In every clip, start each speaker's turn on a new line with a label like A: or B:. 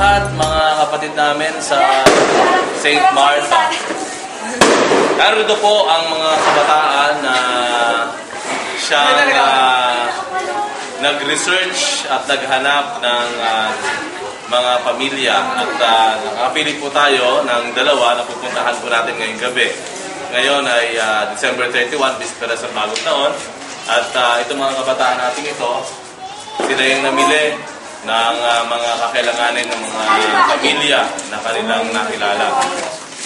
A: lahat, mga kapatid namin sa St. Martha. Narito po ang mga kabataan na siyang nag-research at naghanap ng mga pamilya. At nakapili po tayo ng dalawa na pupuntahan po natin ngayong gabi. Ngayon ay December 31, bispera sa bagong taon. At itong mga kabataan natin ito, sila yung namili ng mga kakailanganin ng mga pamilya na kanilang nakilala.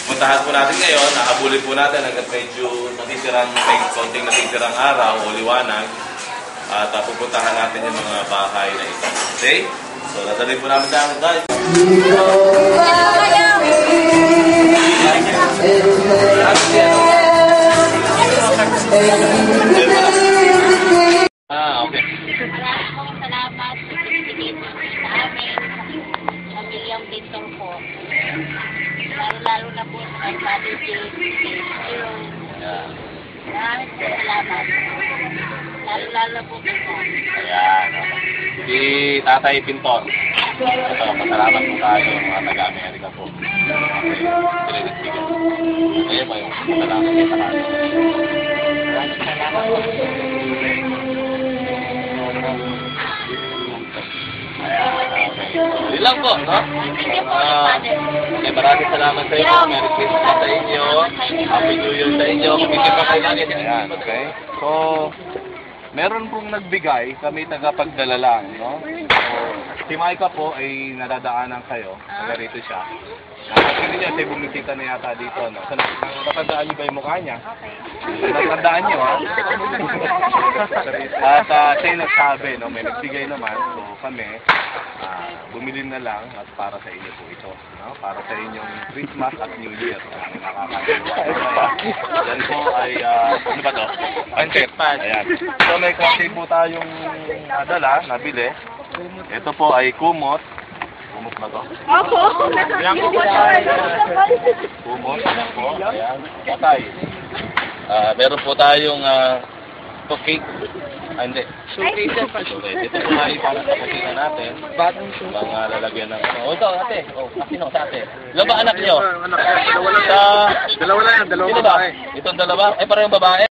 A: Puntahan po natin ngayon, nakabulin po natin hanggat medyo may konting natitirang araw o liwanag at pupuntahan natin yung mga bahay na ito. Okay? So, dadalhin po namin tayo guys. Okay.
B: Maraming salamat sa pinigit sa amin, pamilyang Victor po. Lalo na po sa Father James, Hero. Maraming salamat. Lalo po po.
A: Ayan. Si Tatay Pintor. Ito, pasalamat po tayo mga taga-Amerika po. Kaya ba yung pasalamat niya sa kanya?
B: Maraming salamat po.
A: Hindi lang po, no? Okay, maraming salamat sa inyo. Merry Christmas sa inyo. Happy New Year sa inyo. Kumikip pa kayo lagi. Ayan, okay. So, meron pong nagbigay, kami tagapagdala lang, no? So, si Micah po ay nadadaanan kayo. Nagarito siya. Hindi niya, siya bumisita na yata dito, no? So, natandaan niyo ba yung mukha niya? Okay. Natandaan niyo, ha? At siya yung nagsabi, no? May nagbigay naman. So, kami, bumili na lang at para sa inyo po ito, no? Para sa inyong Christmas at New Year. Ang nakakaliwa. Yan po ay, ano ba to? Pancake. Ayan. So, may kasi po tayong nadala, nabili. Ito po ay kumot. Kumot na to?
B: Opo.
A: Yan po. Kumot. Yan po. Ayan. Patay. Meron po tayong cake. Hindi. Okay. Ito po ay para sa kusina natin. Mga lalagyan ng ano. Ito, ate. Sino sa ate? Ilan ba anak nyo?
C: Dalawa lang yan. Dalawa babae.
A: Itong dalawa? Ay, parang babae.